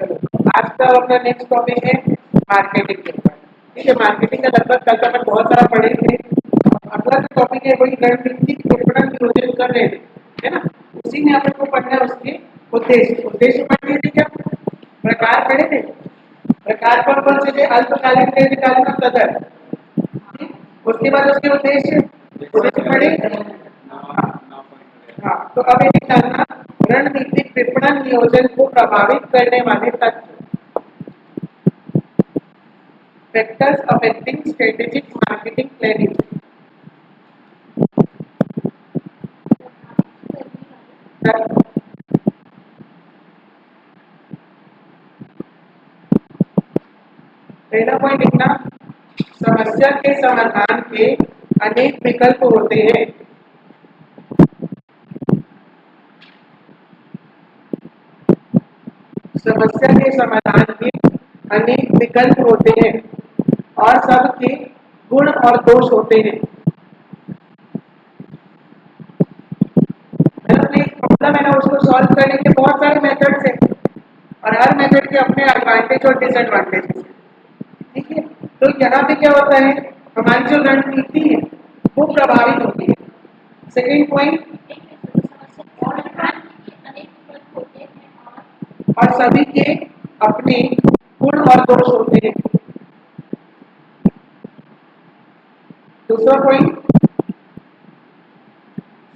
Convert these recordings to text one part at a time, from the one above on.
चलो, आज का अपना नेक्स्ट टॉपिक है मार्केटिंग के ऊपर। ठीक है, मार्केटिंग का लगभग कल तक बहुत सारा पढ़े थे। अगला जो टॉपिक है वही रणनीतिक विपणन नियोजन कर रहे थे, है ना। उसी में अपन को पढ़ना है उसके उद्देश्य। उद्देश्य पढ़ लिए थे क्या? प्रकार पढ़े थे। प्रकार कौन से थे? अल्पकालीन, दीर्घकालीन और तदर्थ। उसके बाद उसके उद्देश्य उद्देश्य पढ़े। हाँ, तो अब ये निकालना रणनीतिक विपणन नियोजन को प्रभावित करने वाले तत्व, factors affecting strategic marketing planning. पहला पॉइंट लिखना, समस्या के समाधान के अनेक विकल्प होते हैं। समस्या के समाधान के अनेक विकल्प होते हैं और सबके गुण और दोष होते हैं। प्रॉब्लम है ना, उसको सॉल्व करने के बहुत सारे मेथड्स हैं और हर मेथड के अपने एडवांटेज और डिसएडवांटेज हैं। ठीक है, तो यहाँ पे क्या होता है, हमारी जो रणनीति है वो प्रभावित होती है। सेकेंड पॉइंट, और सभी के अपने गुण और दोष होते हैं। दूसरा पॉइंट,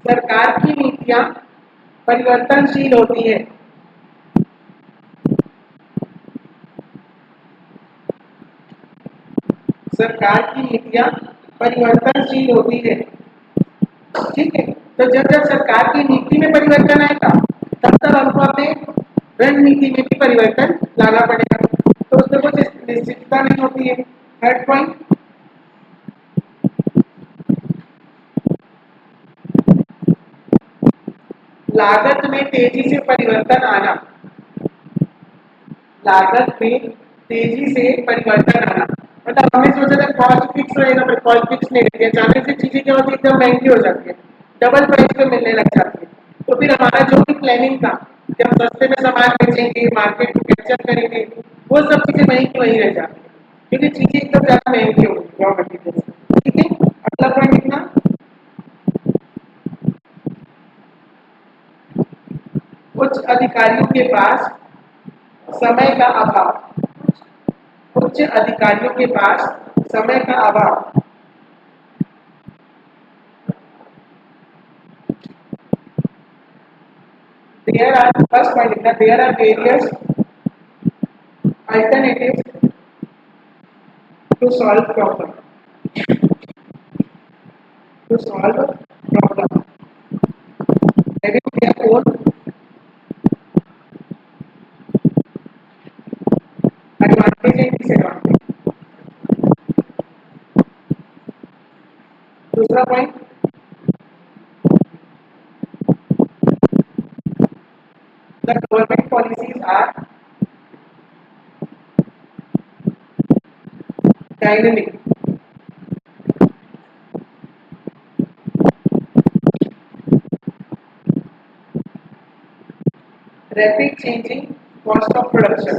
सरकार की नीतियां परिवर्तनशील होती है। सरकार की नीतियां परिवर्तनशील होती है। ठीक है, तो जब जब सरकार की नीति में परिवर्तन आएगा तब तब हमको अपने रणनीति में भी परिवर्तन लाना पड़ेगा, तो उसमें कुछ निश्चितता नहीं होती है। थर्ड पॉइंट, लागत में तेजी से परिवर्तन आना। लागत में तेजी से परिवर्तन आना मतलब हमें सोचा था कॉस्ट फिक्स रहेगा, पर कॉस्ट फिक्स नहीं रहती है। अचानक से चीजें क्या होती है, एकदम महंगी हो जाती है, डबल प्राइस पे मिलने लग जाती है। तो फिर हमारा जो भी प्लानिंग था कि हम सस्ते में सामान बेचेंगे, मार्केट को कैप्चर करेंगे, वो सब चीजें वहीं की वहीं रह जाती है, क्योंकि चीजें एकदम ज्यादा महंगी हो गई रॉ मटेरियल। ठीक है, अगला पॉइंट लिखना, उच्च अधिकारियों के पास समय का अभाव। उच्च अधिकारियों के पास समय का अभाव। There are, first point लिखना, there are various alternatives to solve problem. To solve problem, having their own advantage and disadvantage. दूसरा point, the government policies are dynamic, rapid changing cost of production,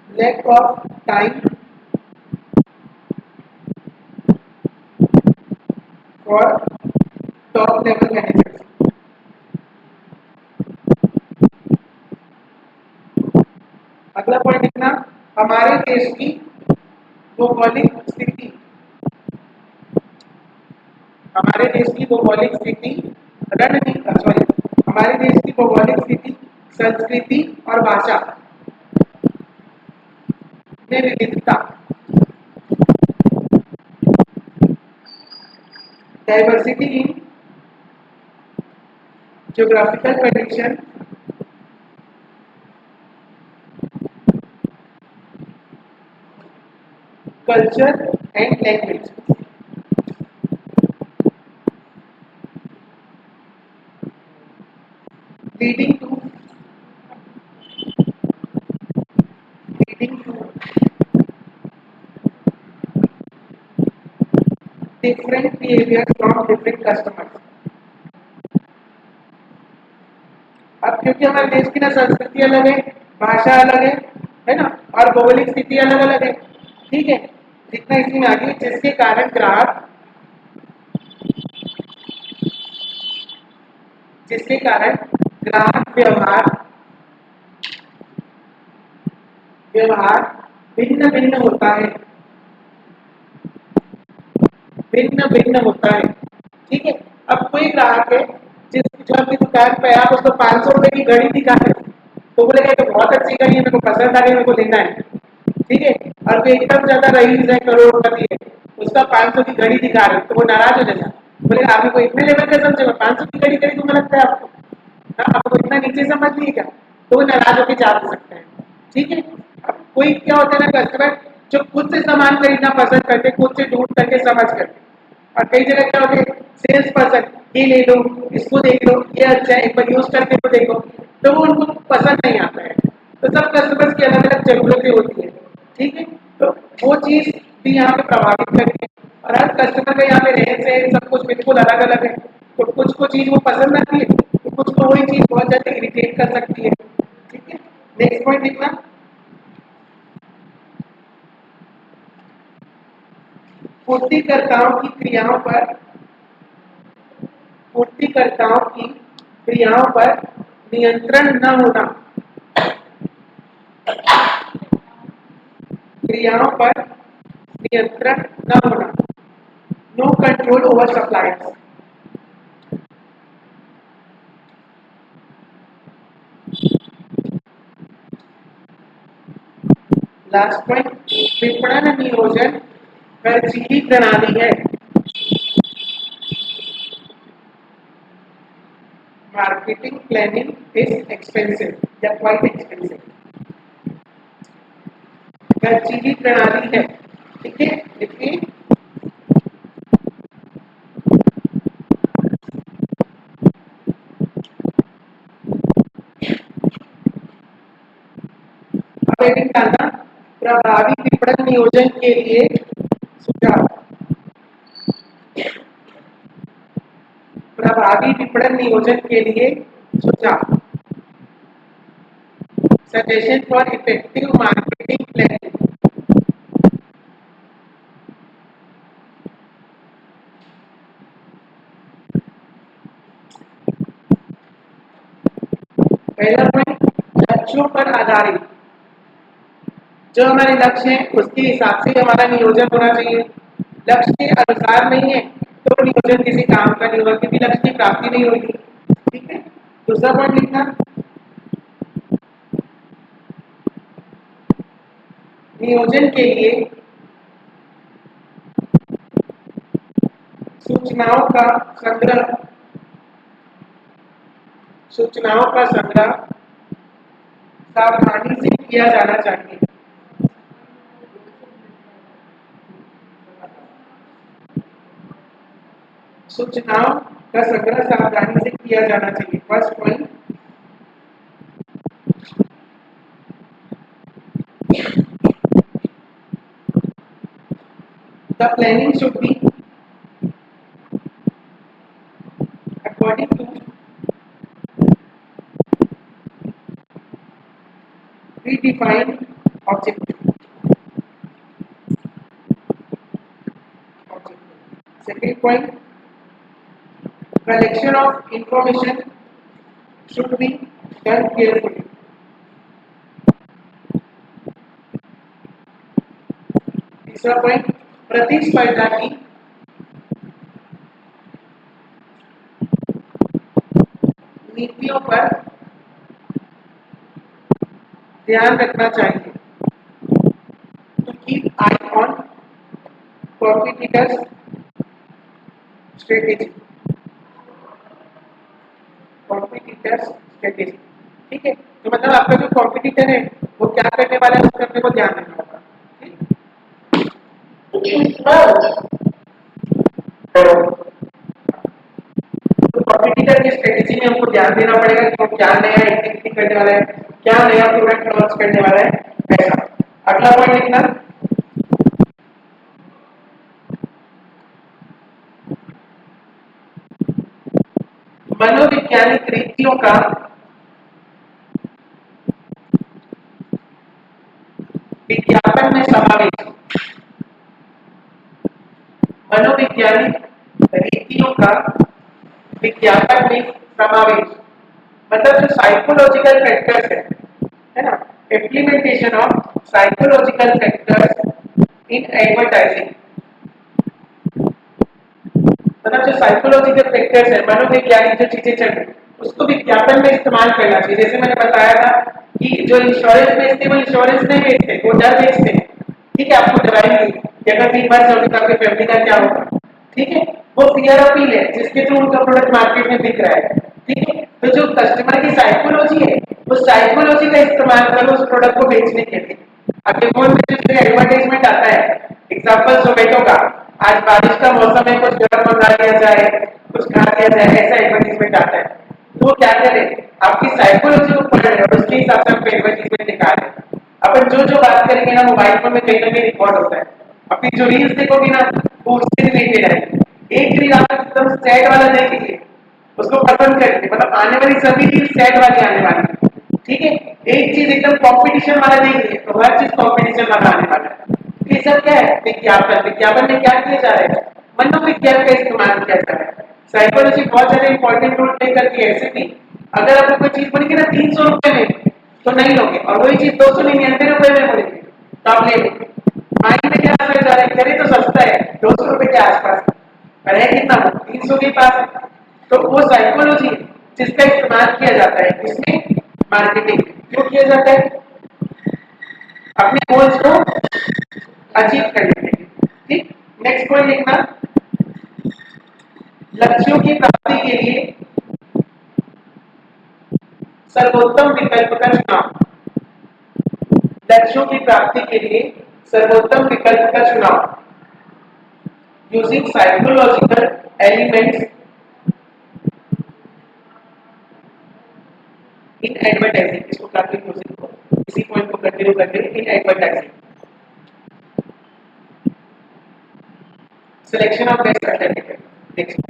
lack of time for top level managers. अगला point लिखना, हमारे देश की भौगोलिक स्थिति, हमारे देश की भौगोलिक स्थिति रणनीति, सॉरी, हमारे देश की भौगोलिक स्थिति, संस्कृति और भाषा में विविधता, diversity in geographical condition, culture and language, leading to leading to different behavior from different customers. अब क्योंकि हमारे देश की ना संस्कृति अलग है, भाषा अलग है ना, और भौगोलिक स्थिति अलग अलग है, ठीक है। जितना इसी में आगे, जिसके कारण ग्राहक व्यवहार व्यवहार भिन्न भिन्न होता है, भिन्न भिन्न होता है, ठीक है। अब कोई ग्राहक है जो आपकी दुकान पे आप उसको 500 रुपए की घड़ी दिखा रहे तो बोलेगा तो बहुत अच्छी घड़ी है, मेरे को पसंद आ गई, मेरे को लेना है, ठीक है। और कोई एकदम ज्यादा रईस है, करोड़पति है, उसका 500 की घड़ी दिखा रहे तो वो नाराज हो जाएगा, बोलेगा आपने को इतने लेवल का समझे, 500 की घड़ी खरीदूंगा लगता है आपको, हाँ आपको इतना नीचे समझ नहीं क्या, तो वो नाराज होकर जा सकते हैं, ठीक है। अब कोई क्या होता है ना, कस्टमर जो खुद से सामान खरीदना पसंद करते, खुद से ढूंढ करके समझ करके, और कई जगह क्या होते हैं सेल्स पर्सन, ये ले लो, इसको देख लो, ये अच्छा है, एक बार यूज करके तो देखो, तो वो उनको पसंद नहीं आता है। तो सब कस्टमर्स की अलग अलग जरूरतें होती है, ठीक है। तो वो चीज भी यहाँ पे प्रभावित करती है, और हर कस्टमर का यहाँ पे रहन सहन सब कुछ बिल्कुल अलग अलग है। तो कुछ को चीज वो पसंद आती है, तो कुछ को वही चीज बहुत ज्यादा इरिटेट कर सकती है, ठीक है। नेक्स्ट पॉइंट लिखना, पूर्तिकर्ताओं की क्रियाओं पर पूर्तिकर्ताओं की क्रियाओं पर नियंत्रण न होना, क्रियाओं पर नियंत्रण न होना, no control over suppliers. Last point, विपणन नियोजन खर्चीली प्रणाली है। मार्केटिंग प्लानिंग इज एक्सपेंसिव या क्वाइट एक्सपेंसिव, खर्चीली प्रणाली है, ठीक है। देखिए अब हेडिंग डालना, प्रभावी विपणन नियोजन के लिए सुझाव, प्रभावी विपणन नियोजन के लिए सुझाव, suggestion for effective marketing planning. पहला पॉइंट, लक्ष्यों पर आधारित, जो हमारे लक्ष्य हैं उसके हिसाब से हमारा नियोजन होना चाहिए। लक्ष्य के अनुसार नहीं है तो नियोजन किसी काम का नहीं होगा, क्योंकि लक्ष्य की प्राप्ति नहीं होगी, ठीक है। दूसरा पॉइंट लिखना, नियोजन के लिए सूचनाओं का संग्रह सावधानी से किया जाना चाहिए। सूचनाओं का संग्रह सावधानी से किया जाना चाहिए। First point, the planning should be according to predefined objective. Second point, collection of information should be done carefully. तीसरा पॉइंट, प्रतिस्पर्धा की नीतियों पर ध्यान रखना चाहिए। To keep eye on competitors strategy, competitors strategy, ठीक है। तो मतलब आपका जो कॉम्पिटिटर है वो क्या करने वाला है उसका अपने को ध्यान रखना होगा, तो कॉम्पिटिटर की स्ट्रेटेजी में हमको ध्यान देना पड़ेगा कि वो क्या नया एक्टिविटी करने वाला है, क्या नया प्रोडक्ट लॉन्च करने वाला है, ऐसा। अगला पॉइंट लिखना, मनोवैज्ञानिक रीतियों का विज्ञापन में समावेश। मनोवैज्ञानिक रीतियों का विज्ञापन में समावेश मतलब जो साइकोलॉजिकल फैक्टर्स है ना, implementation of psychological factors in advertising. मतलब जो साइकोलॉजिकल फैक्टर्स है, मनोवैज्ञानिक जो चीजें चल रही उसको विज्ञापन में इस्तेमाल करना चाहिए। जैसे मैंने बताया था कि जो इंश्योरेंस बेचते वो इंश्योरेंस नहीं बेचते, वो डर बेचते हैं। ठीक है, आपको दवाई दी कि अगर बीमार जाओगे तो आपकी फैमिली का क्या होगा। ठीक है, वो फियर अपील है जिसके थ्रू उनका प्रोडक्ट मार्केट में बिक रहा है। ठीक है, तो जो कस्टमर की साइकोलॉजी है उस साइकोलॉजी का इस्तेमाल करो उस प्रोडक्ट को बेचने के लिए। आपके फोन में जो एडवर्टाइजमेंट आता है, एग्जांपल जोमेटो का, आज बारिश का मौसम है कुछ गर्म मंगा लिया जाए, कुछ खा लिया जाए, ऐसा एडवर्टाइजमेंट आता है। तो क्या करे, आपकी साइकोलॉजी को पढ़ रहे और उसके हिसाब से आपको एडवर्टाइजमेंट निकाल रहे। अपन जो जो बात करेंगे ना मोबाइल फोन में कहीं ना कहीं रिकॉर्ड होता है। अपनी जो रील्स देखोगे ना वो उससे रिलेटेड है। एक रील आप एकदम सैड वाला देखेंगे उसको पसंद करेंगे, मतलब आने वाली सभी रील सैड वाली आने वाली है। ठीक है, एक चीज एकदम कंपटीशन वाला देखेंगे तो हर चीज कंपटीशन वाला आने वाला है। तो ये सब क्या है, विज्ञापन। विज्ञापन में क्या किया जा रहा है, मनोविज्ञान का इस्तेमाल किया जा रहा है। साइकोलॉजी बहुत ज्यादा इंपॉर्टेंट रोल प्ले करती है। ऐसे भी अगर आपको कोई चीज बनेगी ना 300 रुपए में तो नहीं लोगे, और वही चीज 299 रुपए में बनेगी तो आप ले लोगे। माइंड में क्या असर जा रहा है, करे तो सस्ता है 200 रुपए के आसपास, पर है कितना, 300 के पास। तो वो साइकोलॉजी जिसका इस्तेमाल किया जाता है इसमें मार्केटिंग क्यों किया जाता है, अपने गोल्स को अचीव करने के लिए। ठीक, नेक्स्ट पॉइंट लिखना, लक्ष्यों की प्राप्ति के लिए सर्वोत्तम विकल्प का चुनाव। लक्ष्यों की प्राप्ति के लिए सर्वोत्तम विकल्प का चुनाव using psychological elements in advertising. इसको काफी इसी पॉइंट को कंटिन्यू करते हैं। In advertising selection of best alternative. Next,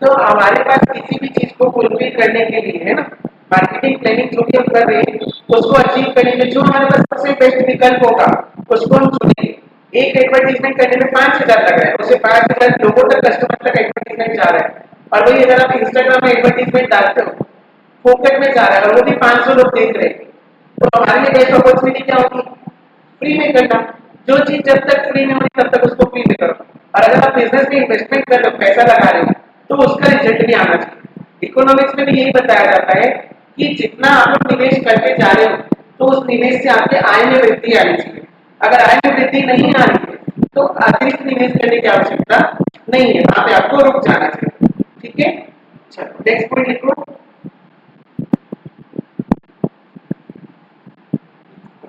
तो हमारे पास किसी भी चीज को फुलफिल करने के लिए है ना, मार्केटिंग प्लानिंग जो भी हम कर रहे हैं उसको अचीव करने के लिए जो हमारे पास सबसे बेस्ट विकल्प होगा उसको हम चुनेंगे। एक एडवर्टाइजमेंट करने में 5,000 लग रहा है, उससे 5,000 लोगों तक, कस्टमर तक एडवर्टाइजमेंट जा रहा है। और वही अगर आप इंस्टाग्राम में एडवर्टाइजमेंट डालते हो फोकट में जा रहा है और वो भी 500 लोग देख रहे हैं, तो हमारे लिए बेस्ट अपॉर्चुनिटी क्या होगी, फ्री में करना। जो चीज जब तक फ्री में होगी तब तक उसको फ्री में करो। और अगर आप बिजनेस में इन्वेस्टमेंट कर रहे हो, पैसा लगा रहे हो, तो उसका रिजल्ट भी आना चाहिए। इकोनॉमिक्स में भी यही बताया जाता है कि जितना आप लोग निवेश करके जा रहे हो तो उस निवेश से आपके आय में वृद्धि आनी चाहिए। अगर आय में वृद्धि नहीं आ रही है तो अतिरिक्त निवेश करने की आवश्यकता नहीं है, वहां पे आपको रुक जाना चाहिए। ठीक है, चलो नेक्स्ट पॉइंट लिखो,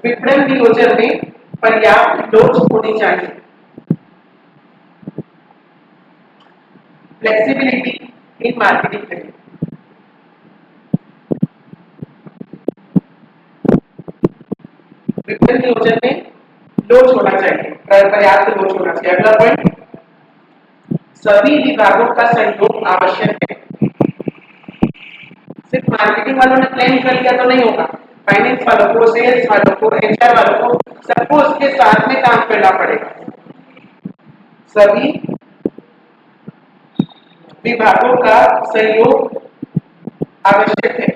विपणन नियोजन में पर्याप्त लोच होनी चाहिए। Flexibility in marketing planning. विपणन नियोजन में लोच होना चाहिए, पर्याप्त लोच होना चाहिए। अगला पॉइंट, सभी विभागों का सहयोग आवश्यक है। सिर्फ मार्केटिंग वालों ने प्लान कर लिया तो नहीं होगा, फाइनेंस वालों को, सेल्स वालों को, एचआर वालों को, सबको उसके साथ में काम करना पड़ेगा। सभी विभागों का सहयोग आवश्यक है।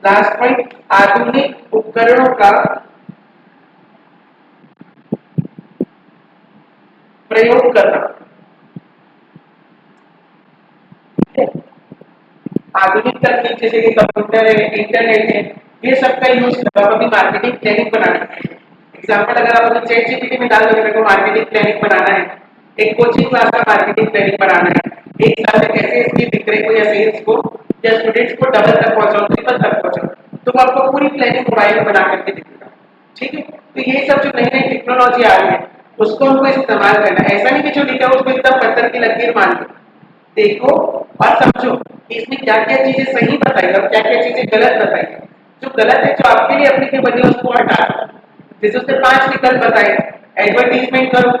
लास्ट पॉइंट, आधुनिक उपकरणों का प्रयोग करना। आधुनिक तकनीक जैसे कि कंप्यूटर है, इंटरनेट है, ये सब का यूज कर अपनी मार्केटिंग प्लानिंग बनाने के लिए। एग्जांपल अगर आप अपने चैट जीपीटी में डाल दोगे मेरे को मार्केटिंग प्लानिंग बनाना है, एक कोचिंग क्लास का मार्केटिंग प्लानिंग बनाना है, एक साल में कैसे इसकी विक्रय को या सेल्स को या स्टूडेंट्स को डबल तक पहुंचाओ, ट्रिपल तक पहुंचाओ, तो आपको पूरी प्लानिंग मोबाइल में बना करके दिखेगा। ठीक है, तो ये सब जो नई नई टेक्नोलॉजी आ रही है उसको हमको इस्तेमाल करना है। ऐसा नहीं कि जो लिखा है उसको एकदम पत्थर की लकीर मान लो, देखो और समझो कि इसमें क्या क्या चीजें सही बताई और क्या क्या चीजें गलत बताई। जो गलत है, जो आपके लिए एप्लीकेबल है, उसको हटा दो। जैसे उसने 5 विकल्प बताए, एडवर्टीजमेंट करो,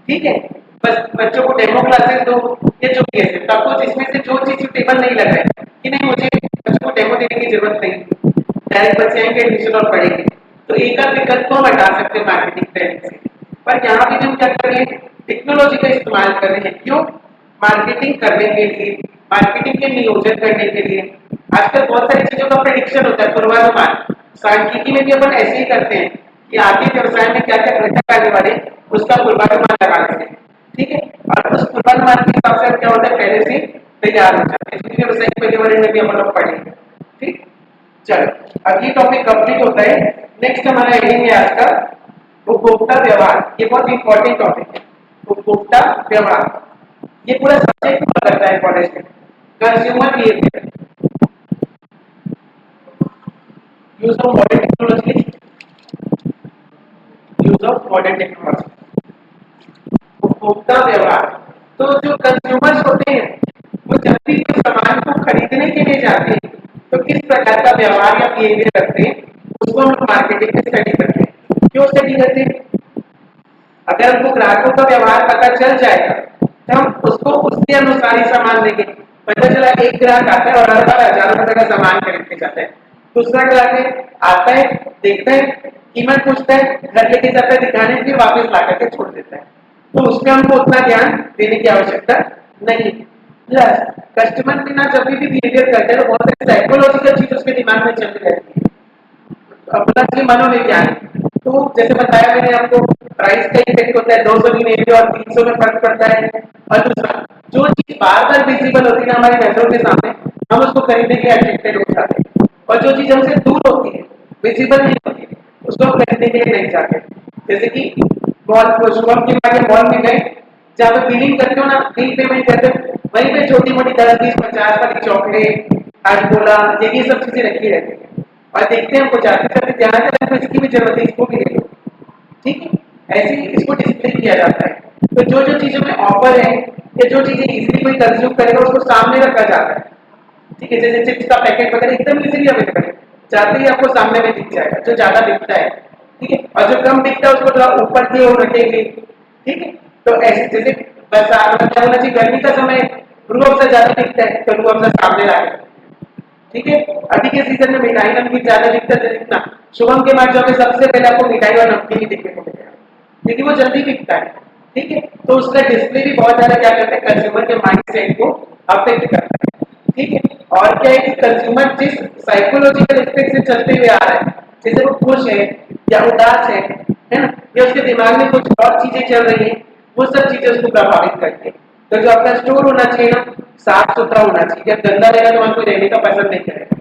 ठीक है, बस बच्चों को डेमो क्लासेस दो, ये जो भी है तब कुछ इसमें से जो चीज टेबल नहीं लग रहा है कि नहीं मुझे बच्चों को डेमो देने की जरूरत नहीं, डायरेक्ट बच्चे आएंगे एडमिशन और पढ़ेंगे, तो एक आध विकल्प को हम हटा सकते हैं मार्केटिंग ट्रेनिंग से। पर यहाँ भी हम क्या कर रहे हैं, टेक्नोलॉजी का इस्तेमाल कर रहे हैं, क्यों, मार्केटिंग करने के लिए, मार्केटिंग के नियोजन करने के लिए। आजकल बहुत सारी चीजों का प्रेडिक्शन होता है, पूर्वानुमान, सांख्यिकी में भी अपन ऐसे ही करते हैं कि आगे व्यवसाय में क्या क्या घटक आने वाले उसका पूर्वानुमान लगा लेते हैं, ठीक है, और उस पूर्वानुमान के हिसाब से क्या होता है पहले से तैयार हो जाते हैं, व्यवसायिक पर्यावरण में भी हम लोग पढ़ेंगे, ठीक। चलो अब ये टॉपिक कंप्लीट होता है। नेक्स्ट हमारा हेडिंग है आज का उपभोक्ता व्यवहार, ये बहुत इंपॉर्टेंट टॉपिक है, उपभोक्ता व्यवहार, ये पूरा सब्जेक्ट पूरा करता है कॉलेज में। Consumer behaviour, use of modern technology, use of modern technology, उपभोक्ता व्यवहार। तो जो कंज्यूमर्स होते हैं वो जब भी कोई सामान को खरीदने के लिए जाते हैं तो किस प्रकार का व्यवहार या बिहेवियर रखते हैं, उसको हम लोग मार्केटिंग में स्टडी करते हैं। क्यों स्टडी करते हैं, अगर हमको ग्राहकों का व्यवहार पता चल जाएगा तो हम उसको उसके अनुसार ही सामान लेंगे। पता चला एक ग्राहक आता है और हर बार हजारों रुपए का सामान खरीदने जाता है, दूसरा ग्राहक है आता है, देखता है, कीमत पूछता है, घर लेके जाता है दिखाने, फिर वापस ला करके छोड़ देता है, तो उसमें हमको उतना ध्यान देने की आवश्यकता नहीं। प्लस कस्टमर के ना जब भी बिहेवियर करते हैं तो बहुत सारी साइकोलॉजिकल चीज उसके दिमाग में चलती रहती है, अपना से मनोविज्ञान। तो जैसे बताया मैंने आपको, प्राइस का इफेक्ट होता है, 200 की नहीं और 300 में फर्क पड़ता है। और दूसरा जो चीज बार बार विजिबल होती है ना हमारी नजरों के सामने, हम उसको खरीदने के लिए अट्रैक्टेड हो जाते हैं, और जो चीज हमसे दूर होती है, विजिबल नहीं होती है, उसको हम खरीदने के लिए नहीं जाते। जैसे कि मॉल, शुभम के आगे मॉल में गए, जहाँ पे बिलिंग करते हो ना, बिल पेमेंट करते हो, वहीं पे छोटी मोटी 10, 20, 50 वाली चॉकलेट, हाजमोला, ये सब चीजें रखी रहती है, और देखते हैं हमको जाते जाते ध्यान से इसकी भी जरूरत है, इसको भी ले लो, ठीक है, ऐसे ही इसको डिस्प्ले किया जाता है। तो जो जो चीजों में ऑफर है या जो चीजें इजीली कोई कंज्यूम करेगा उसको सामने रखा जाता है, ठीक है, जैसे चिप्स का पैकेट वगैरह एकदम इजीली अवेलेबल है, जाते ही आपको सामने में दिख जाएगा जो ज्यादा दिखता है, ठीक है, और जो कम दिखता है उसको थोड़ा ऊपर की ओर रखेंगे, ठीक है। तो ऐसे जैसे बरसात में क्या होना चाहिए, गर्मी का समय रूह अफ़ज़ा ज्यादा दिखता है तो रूह अफ़ज़ा सामने ला, ठीक है। अभी के सीजन में मिठाई नमकीन ज्यादा दिखता है, दिखना शुभम के मार्केट में सबसे पहले आपको मिठाई और नमकीन ही देखने को मिलेगा, क्योंकि वो जल्दी बिकता है, ठीक है। तो उसका डिस्प्ले भी बहुत ज्यादा क्या करता है, कंज्यूमर के माइंडसेट को अफेक्ट करता है, ठीक है। और क्या है कि कंज्यूमर जिस साइकोलॉजिकल एस्पेक्ट से चलते हुए आ रहा है, जैसे वो खुश है या उदास है ना, या उसके दिमाग में कुछ और चीजें चल रही है, वो सब चीजें उसको प्रभावित करती है। तो जो आपका स्टोर होना चाहिए ना, साफ सुथरा होना चाहिए, जब गंदा रहेगा तो आपको रहने का पसंद नहीं करेगा,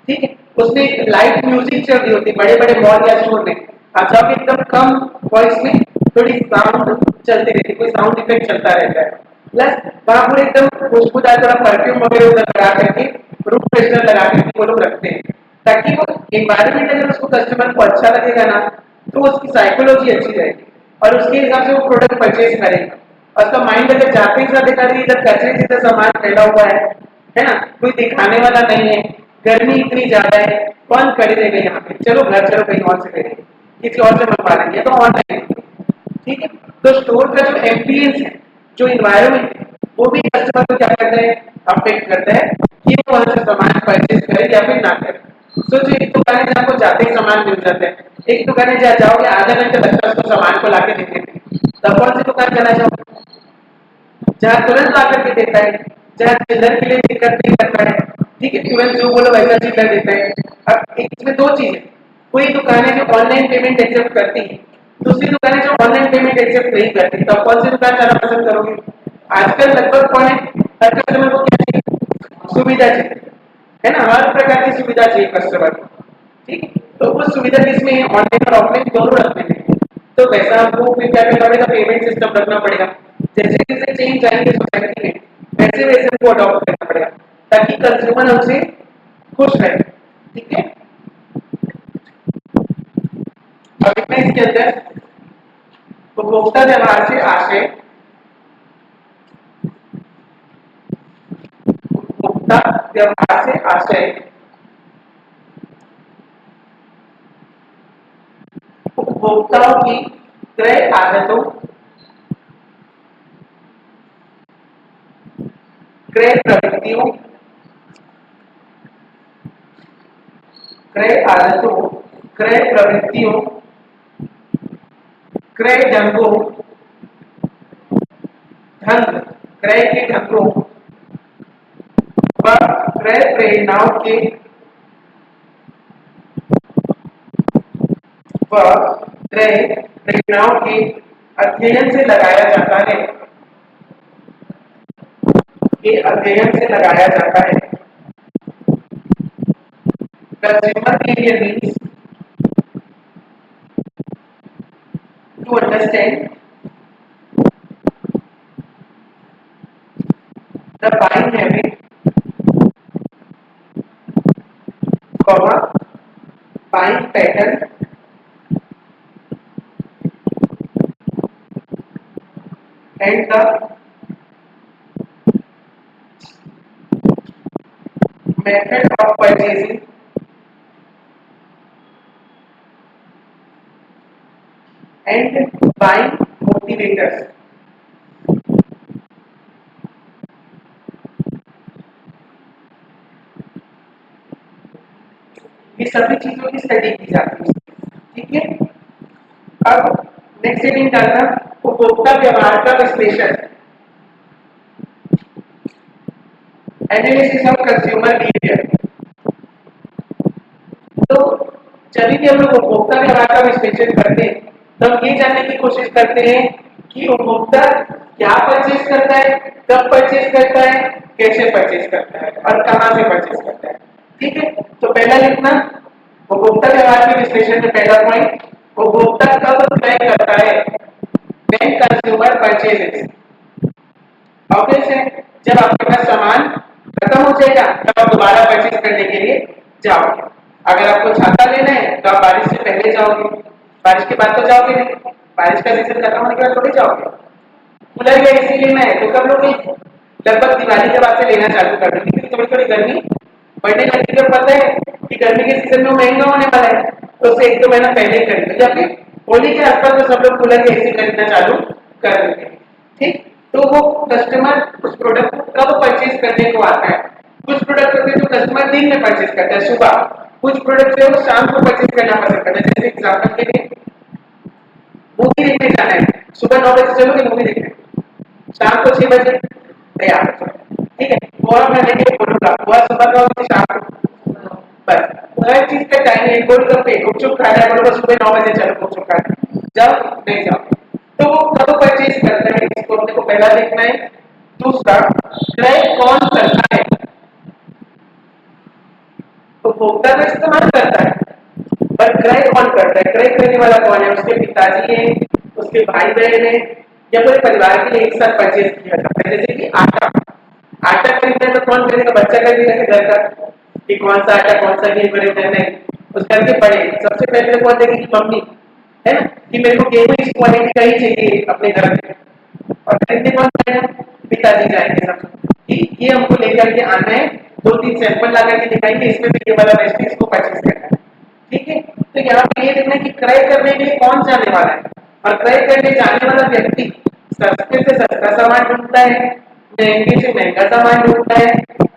ठीक है। उसमें लाइट म्यूजिक चल रही होती है, बड़े बड़े मॉल या स्टोर में आप जाओगे एकदम कम वॉइस में थोड़ी साउंड चलती रहती है, कोई साउंड इफेक्ट चलता रहता है, प्लस वहां पूरे एकदम खुशबूदार थोड़ा परफ्यूम वगैरह उधर लगा करके, रूम फ्रेशनर लगा करके वो लोग रखते हैं, ताकि वो एनवायरनमेंट अगर उसको कस्टमर को अच्छा लगेगा ना तो उसकी साइकोलॉजी अच्छी रहेगी और उसके हिसाब से वो प्रोडक्ट परचेज करेगा। और उसका माइंड अगर जाते ही साथ देखा इधर कचरे जैसा सामान फैला हुआ है ना, कोई दिखाने वाला नहीं है, गर्मी इतनी ज्यादा है, कौन खरीदेगा यहाँ पे, चलो घर चलो कहीं और से खरीदेंगे, किसी और से मंगवा लेंगे, तो ऑनलाइन, ठीक है। तो स्टोर का जो एम्बियंस है, जो इन्वायरमेंट है, वो भी कस्टमर को क्या करता है, अफेक्ट करता है कि वो वहां से सामान परचेज करे या फिर ना करे। सोचिए एक दुकान है जहाँ आपको जाते ही सामान मिल जाता है, एक दुकान है जहाँ जाओगे आधा घंटे लगता है उसको सामान को लाके देने में, तब कौन सी दुकान जाना चाहोगे, जहाँ तुरंत ला करके देता है, जहाँ चिल्लर के लिए दिक्कत नहीं करता है, ठीक है, तुरंत जो बोलो वैसा चिल्लर देता है। अब इसमें दो चीजें, कोई दुकान है जो ऑनलाइन पेमेंट एक्सेप्ट करती है, दूसरी दुकान है जो ऑनलाइन पेमेंट एक्सेप्ट नहीं करती, तो कौन सी दुकान जाना पसंद करोगे। आजकल लगभग कौन है, हर कस्टमर को क्या चाहिए, सुविधा चाहिए, है ना, हर प्रकार की सुविधा चाहिए कस्टमर को, ठीक है। तो उस सुविधा किसमें है, ऑनलाइन और ऑफलाइन दोनों रखने में, तो वैसा आपको फिर क्या करना पड़ेगा, पेमेंट सिस्टम रखना पड़ेगा, जैसे जैसे चेंज आएंगे सोसाइटी में वैसे वैसे हमको अडॉप्ट करना पड़ेगा ताकि कंज्यूमर हमसे खुश रहे, ठीक है। अब मैं इसके अंदर उपभोक्ता व्यवहार से आशय, उपभोक्ता व्यवहार से आशय उपभोक्ताओं की क्रय आदतों, क्रय प्रवृत्तियों, क्रय आदतों, क्रय प्रवृत्तियों, क्रय ढंगों, ढंग क्रय के ढंगों व क्रय प्रेरणाओं के व क्रय प्रेरणाओं के अध्ययन से लगाया जाता है, के अध्ययन से लगाया जाता है। Consumer behaviour means to understand the buying habit, buying pattern and the method of purchasing and buying motivators। ये सभी चीजों की स्टडी की जाती है, ठीक है। अब नेक्स्ट हेडिंग डालना उपभोक्ता व्यवहार का विश्लेषण, एनालिसिस ऑफ कंज्यूमर बिहेवियर। तो जब भी हम लोग उपभोक्ता व्यवहार का विश्लेषण करते हैं तो हम ये जानने की कोशिश करते हैं कि उपभोक्ता क्या परचेज करता है, कब परचेज करता है, कैसे परचेज करता है और कहां से परचेज करता है, ठीक है। तो पहला लिखना उपभोक्ता व्यवहार के विश्लेषण में पहला पॉइंट, उपभोक्ता कब क्रय करता है, व्हेन कंज्यूमर परचेजेस। ऑब्वियस है, जब आपके पास सामान खत्म हो जाएगा तब आप दोबारा परचेज करने के लिए जाओगे। अगर आपको छाता लेना है तो आप बारिश से पहले जाओगे, बारिश के बाद तो जाओगे नहीं, बारिश का सीजन खत्म होने के बाद थोड़ी जाओगे। कूलर या एसी लेना है तो कब लोगे, लगभग दिवाली के बाद से लेना चालू कर दो, क्योंकि थोड़ी थोड़ी गर्मी बढ़ने लगती है। पता है कि गर्मी के सीजन में महंगा होने वाला है तो उसे एक दो महीना पहले ही खरीदो, या फिर होली के आसपास तो सब लोग कूलर या एसी खरीदना चालू कर देंगे, ठीक। तो वो कस्टमर उस प्रोडक्ट को कब परचेज करने को आता है। कुछ प्रोडक्ट होते हैं जो कस्टमर दिन में परचेज करता है सुबह, कुछ प्रोडक्ट है वो शाम को परचेज करना पसंद करता है। जैसे एग्जांपल के लिए मूवी देखने जाना है, सुबह 9 बजे चलोगे मूवी देखने, शाम को 6 बजे तैयार हो जाओ, ठीक है। और मैं लेके बोलूंगा वह सुबह का और शाम को, बस हर चीज का टाइम है। गोलगप्पे गुपचुप खाना है, बोलो सुबह 9 बजे चलो गुपचुप खाने, जाओ नहीं जाओ। तो वो कब परचेज करता है इसको अपने को पहला देखना है। दूसरा, क्रय कौन करता है, उपभोक्ता तो इस्तेमाल करता है पर क्रय कौन करता है, क्रय करने वाला कौन है, उसके पिताजी है, उसके भाई बहन है, या पूरे परिवार के लिए एक साथ परचेज किया जाता है। जैसे कि आटा, आटा खरीदना है तो कौन खरीदेगा, बच्चा खरीदेगा घर का, कि कौन सा आटा कौन सा गेहूं खरीदना है, उस घर के बड़े सबसे पहले तो कौन देखेगी, मम्मी है ना, कि मेरे को गेहूं इस क्वालिटी का ही चाहिए अपने घर में, और खरीदने कौन जाएगा, पिताजी जाएंगे सब, कि ये हमको लेकर के आना है, 2-3 सैंपल ला करके दिखाएंगे, इसमें से ये वाला बेस्ट है, इसको परचेज करना है, ठीक है। तो यहाँ पे ये देखना कि क्रय करने के लिए कौन जाने वाला है, और क्रय करने जाने वाला व्यक्ति सस्ते से सस्ता सामान ढूंढता है, महंगे से महंगा सामान ढूंढता है,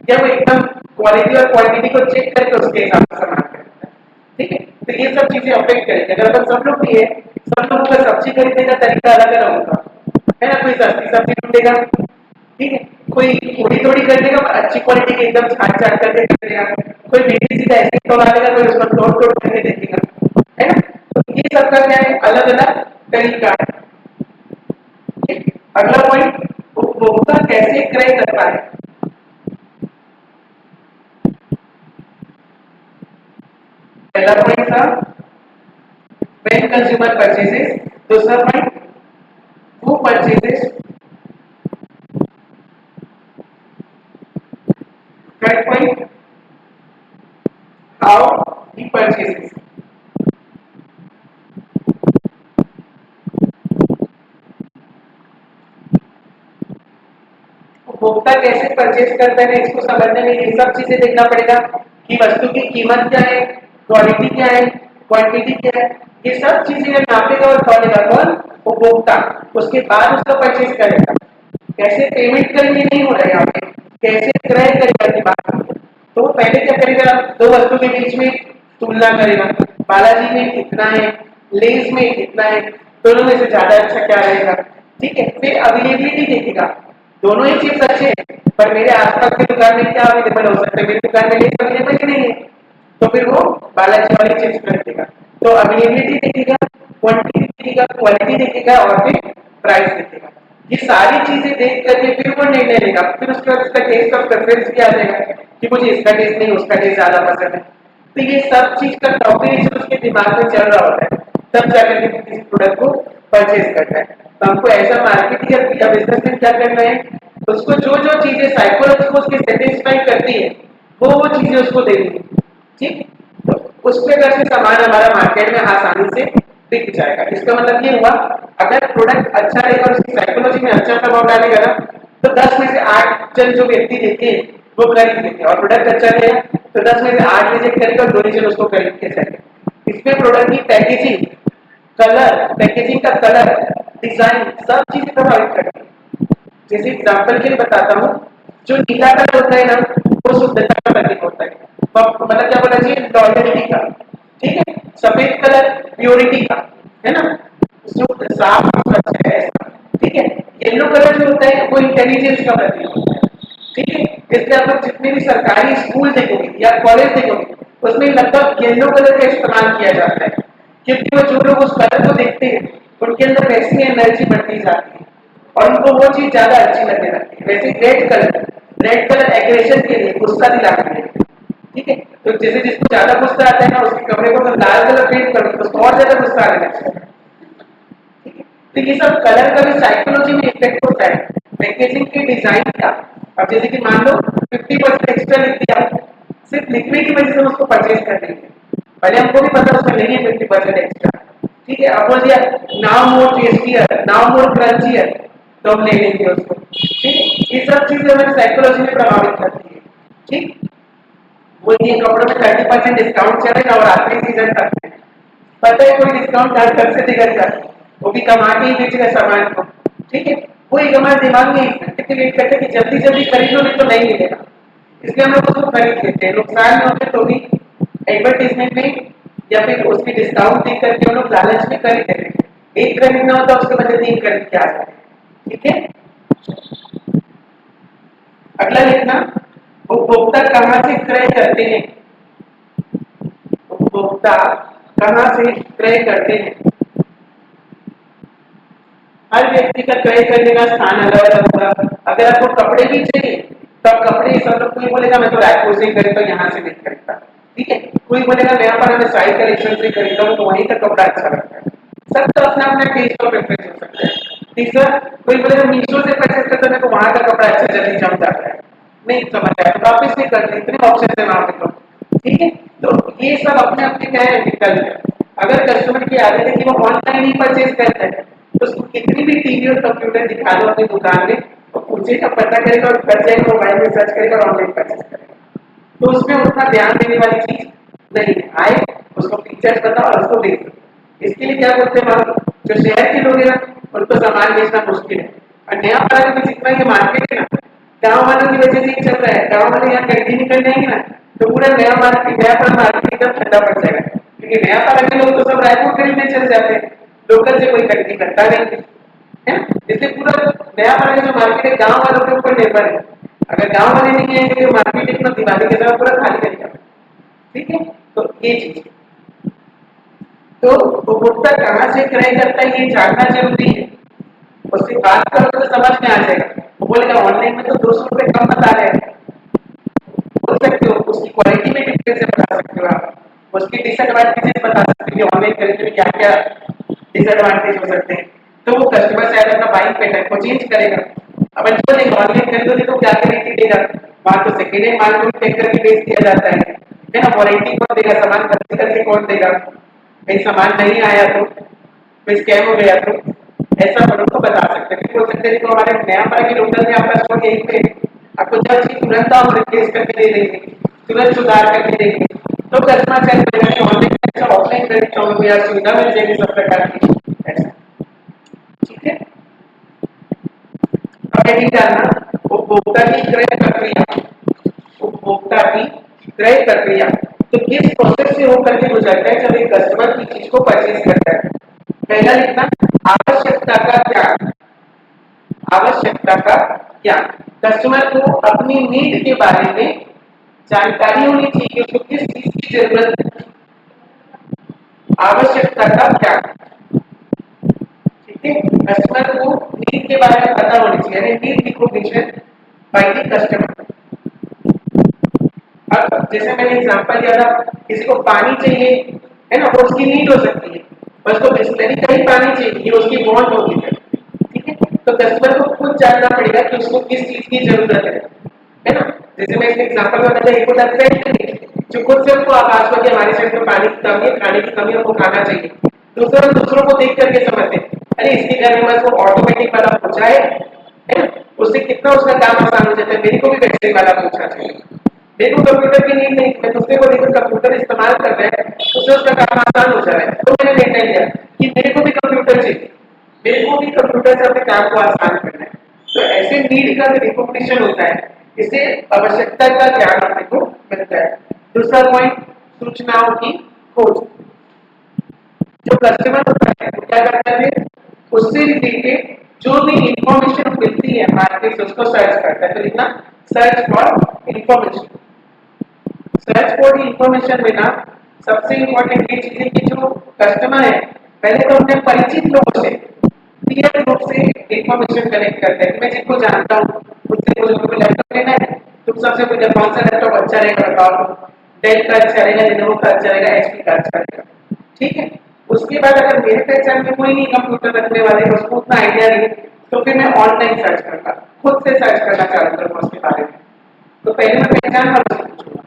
या वो एकदम क्वालिटी और क्वांटिटी को चेक करके उसके हिसाब से सामान खरीदता है, ठीक है। तो ये सब चीजें अफेक्ट करेंगे। अगर अपन सब लोग भी है, सब लोगों का सब्जी खरीदने का तरीका अलग अलग होगा, है ना। कोई सस्ती सब्जी ढूंढेगा, ठीक है, कोई थोड़ी थोड़ी कर देगा अच्छी क्वालिटी की एकदम छाट छाट करके कर देगा, कोई भिंडी सीधा ऐसे ही तोड़ा देगा, कोई उसको तोड़ तोड़ करके देखेगा, है ना। तो ये सब का क्या है, अलग अलग तरीका है। अगला पॉइंट, उपभोक्ता कैसे क्रय करता है। पहला पॉइंट था व्हेन कंज्यूमर परचेजेस, दूसरा point who purchases, third point how he purchases. उपभोक्ता कैसे परचेज करता है, इसको समझने में ये सब चीजें देखना पड़ेगा कि वस्तु की कीमत क्या है, क्वालिटी क्या है, क्वांटिटी क्या है, ये सब चीजें नापेगा और तौलेगा कौन, उपभोक्ता। उसके बाद उसका परचेज करेगा। कैसे पेमेंट करेंगे नहीं हो रहा है यहाँ पे, कैसे क्रय करेगा की बात है। तो वो पहले क्या करेगा, दो वस्तु के बीच में तुलना करेगा, बालाजी में कितना है, लेस में कितना है, दोनों में से ज्यादा अच्छा क्या रहेगा। ठीक है, फिर अवेलेबिलिटी देखेगा, दोनों ही चिप्स अच्छे हैं पर मेरे आसपास की दुकान में क्या अवेलेबल हो सकता है, मेरी दुकान में लेस अवेलेबल ही नहीं है, तो फिर वो बालाजी वाली चिप्स खरीदेगा। तो अवेलेबिलिटी देखेगा, क्वांटिटी देखेगा, क्वालिटी देखेगा और फिर प्राइस देखेगा। ये सारी चीजें देख करके फिर वो निर्णय लेगा। फिर उसके बाद उसका टेस्ट ऑफ प्रेफरेंस क्या आ जाएगा कि मुझे इसका टेस्ट नहीं उसका टेस्ट ज्यादा पसंद है। तो ये सब चीज का कॉम्बिनेशन उसके दिमाग में चल रहा होता है, तब जाकर के किसी प्रोडक्ट को परचेज करता है। तो हमको ऐसा मार्केटिंग या बिजनेसमैन क्या करना है, उसको जो जो चीजें साइकोलॉजी को उसके सेटिस्फाई करती है वो चीजें उसको देनी है। ठीक, तो उस प्रकार से सामान हमारा मार्केट में आसानी से बिक जाएगा। इसका मतलब ये हुआ, अगर प्रोडक्ट अच्छा रहेगा और उसकी साइकोलॉजी में अच्छा प्रभाव डालेगा ना, तो 10 में से 8 जन जो व्यक्ति देखे वो खरीद लेंगे, और प्रोडक्ट अच्छा रहेगा तो 10 में से 8 रिजेक्ट करेगा और 2 जन उसको खरीद के जाएंगे। इसमें प्रोडक्ट की पैकेजिंग, कलर, पैकेजिंग का कलर, डिजाइन, सब चीजें प्रभावित करती है। जैसे एग्जांपल के लिए बताता हूँ, जो नीला कलर होता है ना वो शुद्धता का प्रतीक होता है, मतलब क्या बोला जी, लॉयल्टी का। ठीक है, सफेद कलर प्योरिटी का, है ना, शुद्ध साफ स्वच्छ है ऐसा। ठीक है, येलो कलर जो होता है वो इंटेलिजेंस का प्रतीक होता है। ठीक है, इसलिए आप लोग जितने भी सरकारी स्कूल देखोगे या कॉलेज देखोगे उसमें लगभग येलो कलर का इस्तेमाल किया जाता है, क्योंकि वो जो लोग उस कलर को देखते हैं उनके अंदर वैसी एनर्जी बढ़ती जाती है और उनको वो चीज ज्यादा अच्छी लगने लगती है। वैसे रेड कलर एग्रेशन के लिए, गुस्सा दिलाने के लिए। ठीक है, तो जैसे जिसको ज्यादा गुस्सा आता है ना उसके कपड़े को लाल कलर पेंट करो तो उसको और ज्यादा गुस्सा आने लगता है। ठीक है, तो ये सब कलर का भी साइकोलॉजी में इफेक्ट होता है, पैकेजिंग के डिजाइन का। अब जैसे कि मान लो 50% एक्स्ट्रा लिख दिया, सिर्फ लिखने की वजह से उसको परचेज कर लेंगे, पहले हमको भी पता उसका नहीं है 50% एक्स्ट्रा। ठीक है, अब बोल दिया now more tastier, now more crunchier, तो हम ले लेंगे उसको। ठीक है, ये सब चीजें हमारी साइकोलॉजी में प्रभावित करती है। ठीक, वो ये कपड़ों में 30% डिस्काउंट चलेगा और आखिरी सीजन तक है, पता है कोई डिस्काउंट घर से देकर जाए, वो भी कमा के ही बेचेगा सामान को। ठीक है, वो एक हमारे दिमाग में क्रिएट करते हैं कि जल्दी जल्दी खरीद लो नहीं तो नहीं मिलेगा, इसलिए हम लोग उसको खरीद लेते हैं। नुकसान में होते तो भी एडवर्टीजमेंट में या फिर उसकी डिस्काउंट देख करके हम लोग लालच में खरीद लेते हैं, एक खरीदना होता है उसके बदले 3 खरीद के आ जाते हैं। ठीक है, अगला लिखना, उपभोक्ता कहाँ से क्रय करते हैं, उपभोक्ता कहाँ से क्रय करते हैं। हर व्यक्ति का क्रय करने का स्थान अलग अलग होगा। अगर आपको कपड़े भी चाहिए तो आप कपड़े, सब लोग कोई बोलेगा मैं तो रायपुर से ही खरीदता हूँ, यहाँ से नहीं खरीदता। ठीक है, कोई बोलेगा मैं यहाँ पर हमें साई कलेक्शन से खरीदता हूँ तो वहीं का कपड़ा अच्छा लगता है। सबका अपना अपना टेस्ट और प्रेफरेंस हो सकता है। तीसरा, कोई बोलेगा मीशो से परचेज करता है, मेरे को वहां का कपड़ा अच्छा जल्दी जम जाता है, नहीं समझ आया तो वापस नहीं करते, इतने ऑप्शन है वहां पे तो। ठीक है, तो ये सब अपने अपने क्या है विकल्प है। अगर कस्टमर की आदत है कि वो ऑनलाइन ही परचेज करता है तो उसको कितनी भी टीवी और कंप्यूटर दिखा दो अपनी दुकान में, तो पूछेगा, पता करेगा और घर जाएगा मोबाइल में सर्च करेगा और ऑनलाइन परचेज करेगा। तो उसमें उतना ध्यान देने वाली चीज नहीं है, आए उसको फीचर्स बताओ और उसको बेचो। इसके लिए क्या बोलते हैं, जो शहर के लोग हैं ना उनको सामान बेचना मुश्किल है, और नया वाला भी जितना ये मार्केट है ना, गाँव वालों की वजह से ही चल रहा है। गाँव वाले यहाँ खरीदी निकल जाएंगे ना तो पूरा नया मार्केट, नया वाला मार्केट एकदम ठंडा पड़ जाएगा, क्योंकि नया वाला के लोग तो सब रायपुर खरीदने चल जाते हैं, लोकल से कोई खरीदी करता नहीं है। इसलिए पूरा नया वाला जो मार्केट है गाँव वालों के ऊपर निर्भर है। अगर गाँव वाले नहीं आएंगे तो मार्केट एकदम दिवाली के समय पूरा खाली रहेगा। ठीक है, तो ये चीज, तो उपभोक्ता कहाँ से क्रय करता है ये जानना जरूरी है। उससे बात करोगे तो समझ में आ जाएगा। वो बोलेगा ऑनलाइन में तो 200 रुपए कम बता रहे हैं, बोल सकते हो, उसकी क्वालिटी में डिफरेंस बता सकते हो, आप उसकी डिसएडवांटेजेस बता सकते हो कि ऑनलाइन खरीदने में क्या क्या डिसएडवांटेज हो सकते हैं। तो वो कस्टमर शायद अपना बाइंग पैटर्न को चेंज करेगा। अब जो नहीं ऑनलाइन खरीदोगे तो क्या गारंटी देगा, वहां तो सेकेंड हैंड माल को पैक करके बेच दिया जाता है ना, वारंटी कौन देगा, सामान खरीद करके कौन देगा, कहीं सामान नहीं आया तो कोई स्कैम हो गया तो, ऐसा हम लोग को बता सकते हैं। बोल सकते हैं तो हमारे नया पारा के लोकल में आपका स्टोर यहीं पे, आपको जब चीज तुरंत आप रिप्लेस करके दे देंगे, तुरंत सुधार करके देंगे, तो कस्टमर चाहे ऑनलाइन ऑफलाइन क्रेडिट चाहूँ तो यार सुविधा मिल जाएगी सब प्रकार की ऐसा। ठीक है, अब ये जानना उपभोक्ता की क्रय प्रक्रिया, उपभोक्ता की क्रय प्रक्रिया तो किस प्रोसेस से होकर के गुजरता है जब एक कस्टमर की चीज को परचेज करता है। पहला लिखना आवश्यकता का ज्ञान, आवश्यकता का ज्ञान, कस्टमर को अपनी नीड के बारे में जानकारी होनी चाहिए, उसको किस चीज की जरूरत है, आवश्यकता का ज्ञान। ठीक है, कस्टमर को नीड के बारे में पता होनी चाहिए, यानी need recognition by the customer. अब जैसे मैंने एग्जांपल दिया था, किसी को पानी चाहिए है ना, वो उसकी नीड हो सकती है, और उसको बिस्लरी का ही पानी चाहिए, ये उसकी वांट होगी। ठीक है, तो कस्टमर को खुद जानना पड़ेगा कि उसको किस चीज की जरूरत है ना। जैसे मैं इसमें एग्जांपल बताता हूं, एक होता है फ्रेंड जो खुद से हमको आकाश में कि हमारे शरीर में पानी की कमी है, खाने की कमी है, हमको खाना चाहिए। दूसरा, हम दूसरों को देख करके समझते हैं, अरे इसके घर में बस वो ऑटोमेटिक वाला पूछा है ना, उससे कितना उसका काम आसान हो जाता है, मेरे को भी वैसे वाला पूछना चाहिए। मेरे को कंप्यूटर की नीड नहीं, मैं दूसरे को देखकर कंप्यूटर इस्तेमाल कर रहे हैं, उससे उसका काम आसान हो जा रहा है, तो मैंने निर्णय लिया कि मेरे को भी कंप्यूटर चाहिए, मेरे को भी कंप्यूटर से अपने काम को आसान करना है। तो ऐसे नीड का रिकॉग्निशन होता है, इसे आवश्यकता का ज्ञान अपने को मिलता है। दूसरा पॉइंट, सूचनाओं की खोज। जो कस्टमर होता है वो क्या करता है, उससे रिलेटेड जो भी इंफॉर्मेशन मिलती है मार्केट से उसको सर्च करता है। तो लिखना search for information. Search for information में ना सबसे इंपॉर्टेंट ये चीज है कि जो कस्टमर है पहले तो अपने परिचित लोगों से क्लियर रूप से इंफॉर्मेशन कलेक्ट करते हैं। मैं जिनको जानता हूँ उससे मुझे लैपटॉप लेना है, तुम सबसे मुझे कौन सा लैपटॉप अच्छा रहेगा बताओ, डेल का अच्छा रहेगा, लेनोवो का अच्छा रहेगा, एचपी का अच्छा रहेगा। ठीक है, उसके बाद अगर मेरे पहचान में कोई नहीं कंप्यूटर रखने वाले, उसको उतना आइडिया नहीं, तो फिर मैं ऑनलाइन सर्च करूंगा, खुद से सर्च करना चालू करूंगा उसके बारे में। तो पहले मैं पहचान वालों से पूछूंगा,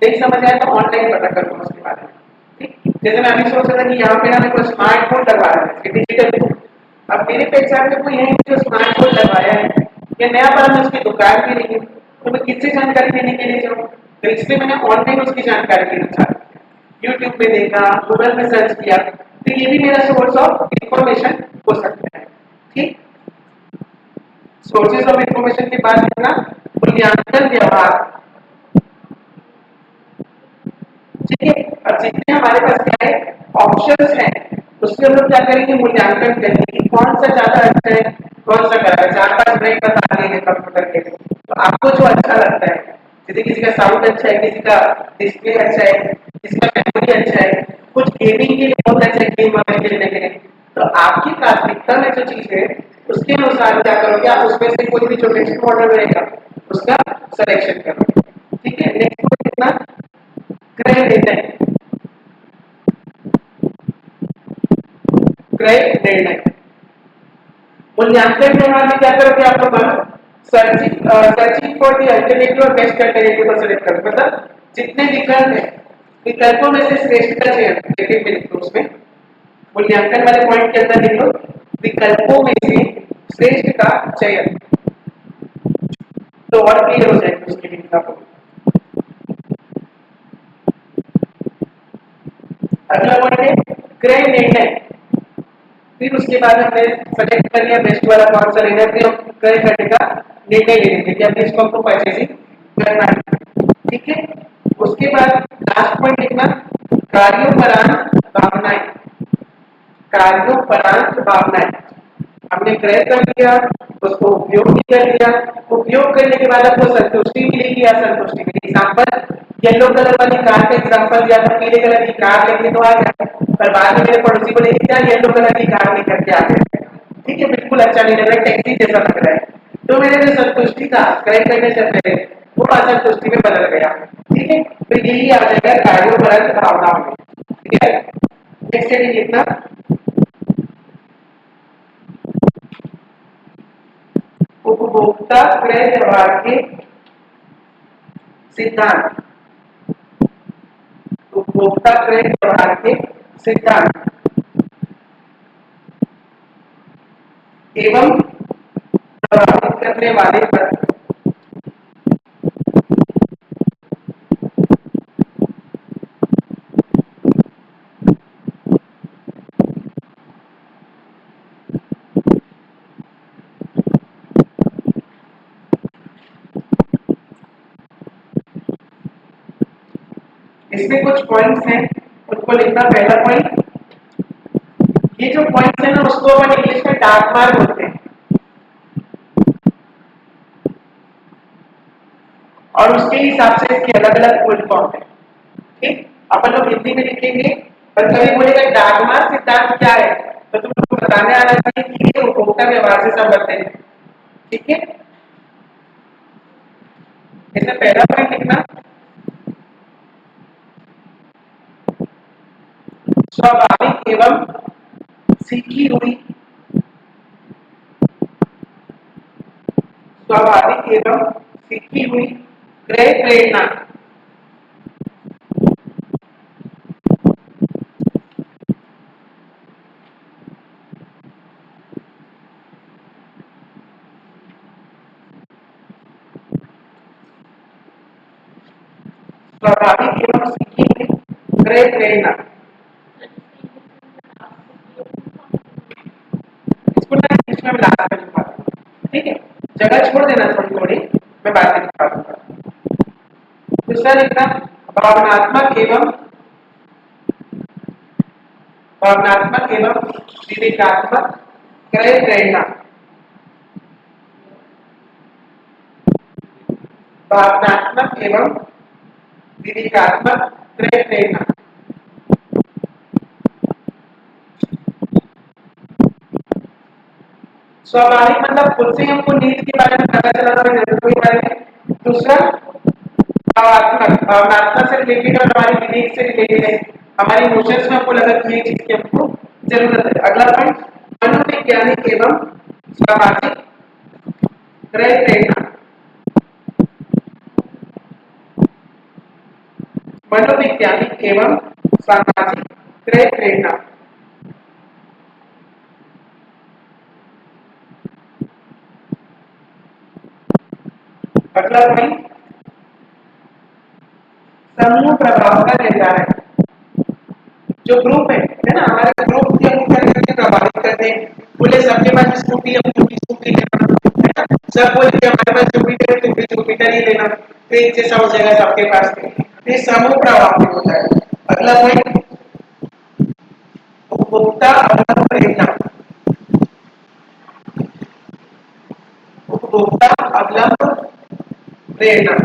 नहीं समझ आया तो ऑनलाइन पता करूंगा उसके बारे में। ठीक, जैसे मैं अभी सोच रहा था कि यहाँ पे ना मेरे को स्मार्टफोन लगवा रहा है, डिजिटल फोन। अब मेरे पहचान में कोई है जो स्मार्टफोन लगवाया है या नया वाला, मैं उसकी दुकान भी नहीं है, तो मैं किससे जानकारी लेने के लिए जाऊँ। तो इसलिए मैंने ऑनलाइन उसकी जानकारी लेना चाहती हूँ, यूट्यूब पे देखा, गूगल में सर्च किया, तो ये भी मेरा सोर्स ऑफ इंफॉर्मेशन हो सकता है। ठीक, सोर्सेज ऑफ इंफॉर्मेशन के बाद इतना मूल्यांकन व्यवहार। ठीक है, अब जितने हमारे पास क्या है ऑप्शंस हैं, उसके हम लोग क्या करेंगे, मूल्यांकन करेंगे कि कौन सा ज्यादा अच्छा है, कौन सा खराब है। 4-5 ब्रेक बता देंगे कंप्यूटर के, तो आपको जो अच्छा लगता है, जैसे किसी का साउंड अच्छा है, किसी का डिस्प्ले अच्छा है, किसी का मेमोरी अच्छा है, कुछ गेमिंग के लिए बहुत अच्छा है, गेम वगैरह खेलने के लिए, तो आपकी प्राथमिकता में जो चीज है उसके अनुसार क्या करोगे, आप उसमें से कोई भी जो नेक्स्ट मॉडल रहेगा उसका सिलेक्शन करोगे। ठीक है, नेक्स्ट कितना क्रय निर्णय, क्रय निर्णय। मूल्यांकन व्यवहार में क्या करोगे आप लोग, सर्चिंग फॉर द अल्टरनेटिव और बेस्ट अल्टरनेटिव को सिलेक्ट करो, मतलब जितने विकल्प हैं विकल्पों में से श्रेष्ठ का चयन नेगेटिव में लिखो। उसमें मूल्यांकन वाले पॉइंट के अंदर लिख लो विकल्पों में से श्रेष्ठ का चयन, तो और क्लियर हो जाएगा उसकी लिखना को। अगला पॉइंट है क्रय निर्णय। फिर उसके बाद हमने सेलेक्ट कर लिया बेस्ट वाला कौन सा लेना है, फिर हम क्रय करने का निर्णय ले लेंगे कि अब इसको हमको परचेजिंग करना है। ठीक है, उसके बाद लास्ट पॉइंट लिखना कार्योपरांत भावनाएं, कार्योपरांत भावनाएं। हमने क्रय कर लिया, उसको उपयोग भी कर लिया, उपयोग करने के बाद आपको संतुष्टि मिलेगी या संतुष्टि मिलेगी। एग्जांपल येलो कलर वाली कार का एग्जांपल दिया था, पीले कलर की कार लेके तो आ गया, पर बाद में मेरे पड़ोसी को लेके क्या येलो कलर की कार लेकर के आ गया। ठीक है, बिल्कुल अच्छा नहीं लग रहा है, टैक्सी जैसा लग रहा है, तो मेरे जो संतुष्टि था क्रय करने से पहले वो असंतुष्टि में बदल गया। ठीक है, तो यही आ जाएगा कार्योपरांत भावनाओं में। ठीक है, नेक्स्ट हेडिंग लिखना उपभोक्ता क्रय व्यवहार के सिद्धांत, उपभोक्ता क्रय व्यवहार के सिद्धांत एवं प्रभावित करने वाले तत्व। इसमें कुछ पॉइंट्स हैं, उनको लिखना। पहला पॉइंट, ये जो पॉइंट्स है ना उसको अपन इंग्लिश में डार्क मार्क बोलते हैं, और उसके हिसाब से इसके अलग अलग फुल फॉर्म है। ठीक, अपन लोग हिंदी में लिखेंगे, पर कभी बोलेगा डार्क मार्क सिद्धांत क्या है, तो तुमको बताने आना चाहिए कि ये उपभोक्ता व्यवहार से संबंधित है। ठीक है, इसमें पहला पॉइंट लिखना, स्वाभाविक एवं सीखी हुई, स्वाभाविक एवं सीखी हुई क्रय प्रेरणा, स्वाभाविक एवं सीखी हुई क्रय प्रेरणा। इसको ना इंग्लिश में लास्ट में लिखा दूंगा, ठीक है, जगह छोड़ देना थोड़ी थोड़ी, मैं बाद में लिखा दूंगा। दूसरा लिखना, भावनात्मक एवं भावनात्मक एवं विवेकात्मक क्रय प्रेरणा, भावनात्मक एवं विवेकात्मक क्रय प्रेरणा। स्वाभाविक मतलब खुद से हमको नीति के बारे में पता चला था, जरूरतों के बारे में। दूसरा भावनात्मक, भावनात्मक से रिलेटेड और हमारी विवेक से रिलेटेड है, हमारी इमोशंस में हमको लगा कि ये चीज की हमको जरूरत है। अगला पॉइंट, मनोवैज्ञानिक एवं सामाजिक क्रय प्रेरणा, मनोवैज्ञानिक एवं सामाजिक क्रय प्रेरणा। अगला पॉइंट, समूह प्रभाव का निर्धारण, जो ग्रुप है ना, हमारे ग्रुप के हम क्या करते हैं, प्रभावित करते हैं। बोले सबके पास स्कूटी है, हम भी स्कूटी लेना, है ना, सब बोले कि हमारे पास जुपिटर है, तुम भी जुपिटर ही लेना, तो एक जैसा हो जाएगा सबके पास में, ये समूह प्रभाव में होता है। अगला पॉइंट, उपभोक्ता अवलंब प्रेरणा, उपभोक्ता अवलंब प्रेरणा।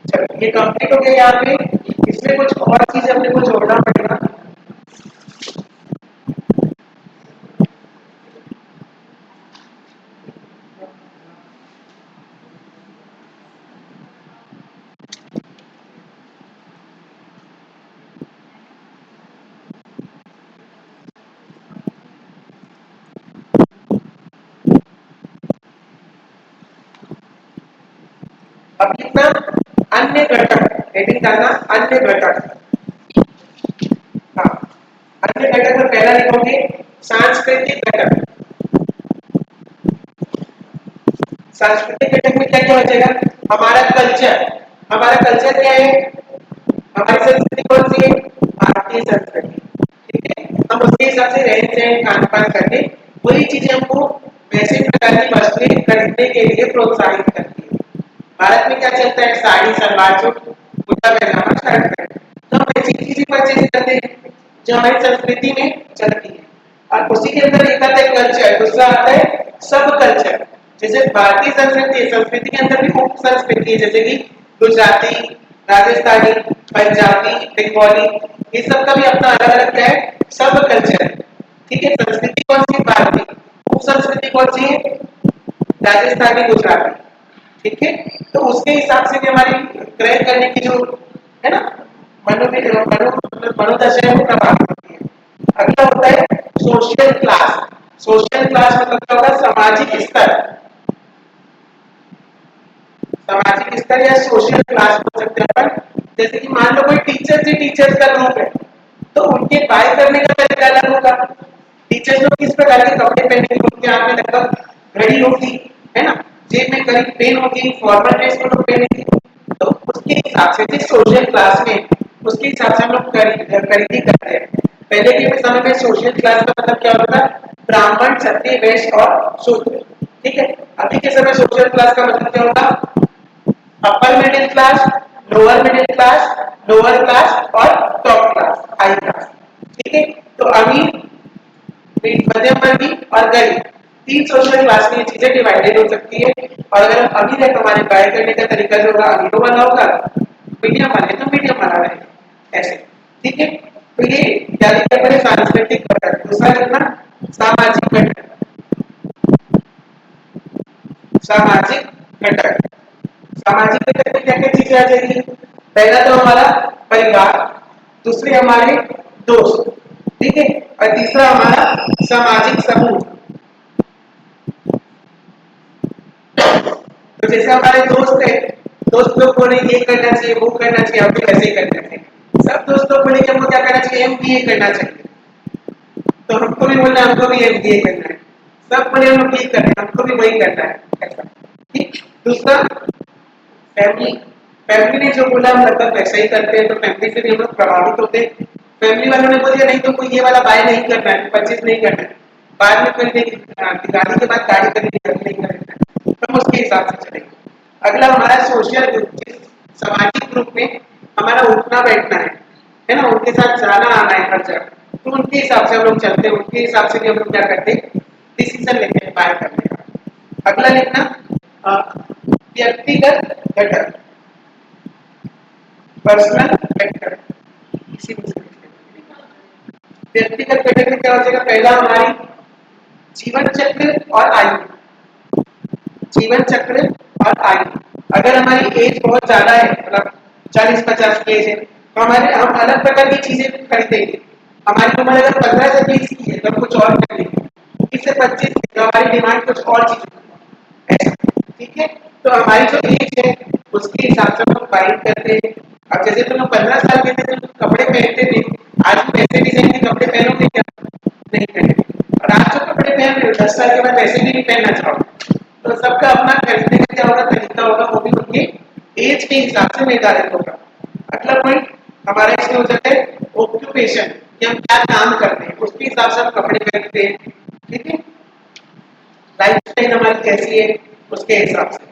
चलो ये कंप्लीट हो गया यहाँ पे। इसमें कुछ और चीज अपने को जोड़ना पड़ेगा। अब लिखना अन्य घटक, हेडिंग डालना अन्य घटक। हाँ, अन्य घटक में पहला लिखोगे सांस्कृतिक घटक। सांस्कृतिक घटक में क्या क्या हो जाएगा, हमारा कल्चर। हमारा कल्चर क्या है, हमारी संस्कृति कौन सी है, भारतीय संस्कृति। ठीक है, हम उसके हिसाब से रहन सहन खान पान करके वही चीजें हमको वैसे प्रकार की वस्तुएं खरीदने के लिए प्रोत्साहित करती है। भारत में क्या चलता है, साड़ी सलवार सूट कुर्ता पैजामा शर्ट पैंट, तो हम ऐसी चीजें परचेज करते हैं जो हमारी संस्कृति में चलती है। और उसी के अंदर एक आता है कल्चर, दूसरा आता है सब कल्चर। जैसे भारतीय संस्कृति, संस्कृति के अंदर भी उप संस्कृति है, जैसे कि गुजराती, राजस्थानी, पंजाबी, बंगाली, ये सब का भी अपना अलग अलग क्या है, सब कल्चर है। ठीक है, संस्कृति कौन सी, भारतीय। उप संस्कृति कौन सी है, राजस्थानी, गुजराती। ठीक है, तो उसके हिसाब से भी हमारी क्रय करने की जो है ना मनोदशा है वो प्रभावित होती है। अगला होता है सोशल क्लास। सोशल क्लास मतलब क्या होगा, सामाजिक स्तर। सामाजिक स्तर या सोशल क्लास बोल सकते हैं अपन। जैसे कि मान लो कोई टीचर से टीचर्स का ग्रुप है, तो उनके बाय करने का तरीका अलग होगा। टीचर्स लोग किस प्रकार के कपड़े पहनेंगे, उनके हाथ में लगभग घड़ी होगी, है ना, जेब में करीब पेन होगी, फॉर्मल ड्रेस को लोग पहनेंगे। तो उसके हिसाब से जिस सोशल क्लास में, उसके हिसाब से हम लोग खरीदी करते हैं। पहले के समय में सोशल क्लास का मतलब क्या होता था, ब्राह्मण, क्षत्रिय, वैश्य और शूद्र। ठीक है। अभी के समय सोशल क्लास का मतलब क्या होगा? Upper middle class, lower middle class, lower class और टॉप क्लास, हाई क्लास। ठीक है। तो अमीर, मध्यम वर्गीय और गरीब, तीन सोशल क्लास में ये चीजें डिवाइडेड हो सकती है। और अगर हम अमीर है तो हमारे गाइड करने का तरीका जो होगा अमीरों वाला होगा, मीडियम वाले तो मीडियम वाला रहेगा, ऐसे। ठीक है। तो ये क्या लिखा पड़े? सांस्कृतिक घटक। दूसरा लिखना सामाजिक घटक। सामाजिक घटक, सामाजिक घटक में क्या क्या चीजें आ जाएगी? पहला तो हमारा परिवार, दूसरे हमारे दोस्त, ठीक है, और तीसरा हमारा सामाजिक समूह। तो जैसे हमारे दोस्त है, दोस्त लोग बोले ये करना चाहिए, वो करना चाहिए, हमें ऐसे ही करना चाहिए। सब दोस्त लोग बोले कि हमको क्या करना चाहिए? एमबीए करना चाहिए, तो हमको भी बोलना है हमको भी एमबीए करना है। सब बोले हम लोग ये कर रहे हैं, हमको भी वही करना है, ऐसा। ठीक। दूसरा फैमिली, फैमिली ने जो बोला हम लगभग वैसा ही करते हैं, तो फैमिली से भी हम लोग प्रभावित होते हैं। फैमिली वालों ने बोल दिया नहीं तुमको ये वाला बाय नहीं करना है, परचेज नहीं करना है, बाद में खरीदेगी, दिवाली के बाद गाड़ी खरीदेगी, नहीं करना है, तो हम उसके हिसाब से चलेंगे। अगला हमारा सोशल ग्रुप, जिस सामाजिक ग्रुप में हमारा उठना बैठना है ना, उनके साथ जाना आना है हर जगह, तो उनके हिसाब से हम लोग चलते हैं, उनके हिसाब से भी हम लोग क्या करते हैं? डिसीजन लेते हैं बाय करने का। अगला लिखना व्यक्तिगत घटक, पर्सनल फैक्टर। इसी में से व्यक्तिगत घटक में क्या हो जाएगा? पहला हमारी जीवन चक्र और आयु, जीवन चक्र और आयु। अगर हमारी एज बहुत ज्यादा है, मतलब 40-50 की एज है, तो हमारे हम अलग प्रकार की चीजें खरीदेंगे। हमारी उम्र अगर 15 से 20 की है तो हम कुछ और खरीदेंगे, 20 से 25 की तो हमारी डिमांड कुछ और चीजें, ऐसा। ठीक है। तो हमारी जो एज है उसके हिसाब से हम लोग बाइंग करते हैं। अब जैसे तुम लोग 15 साल के थे तो कपड़े पहनते थे, आज तुम ऐसे डिजाइन के कपड़े पहनोगे क्या? नहीं पहने। और आज जो कपड़े पहन रहे हो 10 साल के बाद वैसे भी नहीं पहनना चाहोगे। तो सबका अपना खरीदने का क्या होगा? तरीका होगा, वो भी उनके एज के हिसाब से निर्धारित होगा। अगला पॉइंट हमारा इसमें हो जाता है ऑक्यूपेशन, कि हम क्या काम करते हैं, उसके हिसाब से हम कपड़े खरीदते हैं। ठीक है। लाइफस्टाइल हमारी कैसी है उसके हिसाब से।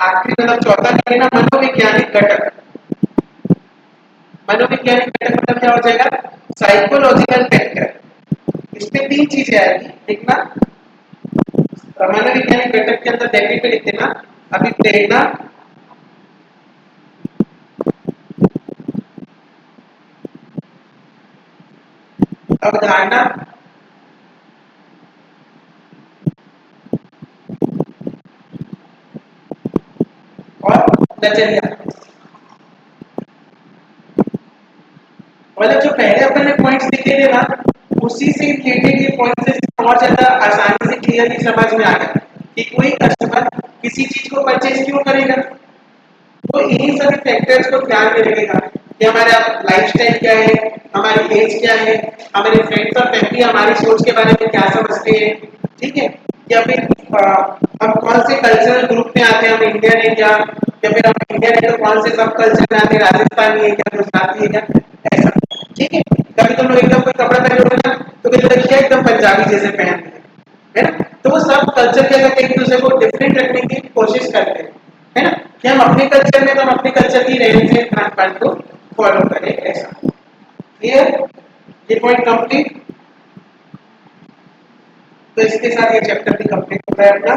आखिरी मतलब चौथा है ना मनोवैज्ञानिक घटक। मनोवैज्ञानिक घटक मतलब क्या हो जाएगा? Psychological factor. इसमें तीन चीजें आएगी, देखना मनोवैज्ञानिक घटक के अंदर देखने पे लिख देना अभी प्रेरणा, अवधारणा और नजरिया। मतलब जो पहले अपन ने पॉइंट्स लिखे थे ना, उसी से रिलेटेड ये पॉइंट्स और ज्यादा आसानी से क्लियरली समझ में आ गया कि कोई कस्टमर किसी चीज को परचेज क्यों करेगा। तो इन्हीं सभी फैक्टर्स को ध्यान में रखेगा कि हमारा लाइफस्टाइल क्या है, हमारी एज क्या है, हमारे फ्रेंड्स और फैमिली हमारी सोच के बारे में क्या समझते हैं। ठीक है। या फिर हम कौन से कल्चरल ग्रुप में आते हैं, हम इंडियन है क्या, या फिर हम इंडियन है तो कौन से सब कल्चर में आते हैं, राजस्थानी है क्या, गुजराती है क्या, ऐसा। ठीक है। कभी तुम लोग एकदम कोई कपड़ा पहन लोगे ना तो मुझे लगता है एकदम पंजाबी जैसे पहन है ना। तो वो सब कल्चर के अंदर एक दूसरे को डिफरेंट रखने की कोशिश करते हैं, है ना, कि हम अपने कल्चर में तो हम अपने कल्चर की रहन सहन खान पान को फॉलो करें, ऐसा। क्लियर? ये पॉइंट कंप्लीट। तो इसके साथ ये चैप्टर भी कंप्लीट होता है अपना।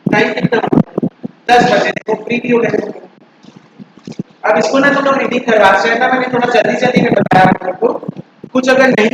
टाइम कितना हो? 10 बजे। देखो फ्री भी हो गए। अब इसको ना तुम लोग रीडिंग करवा, मैंने थोड़ा जल्दी जल्दी में बताया आप लोगों को, कुछ अगर नहीं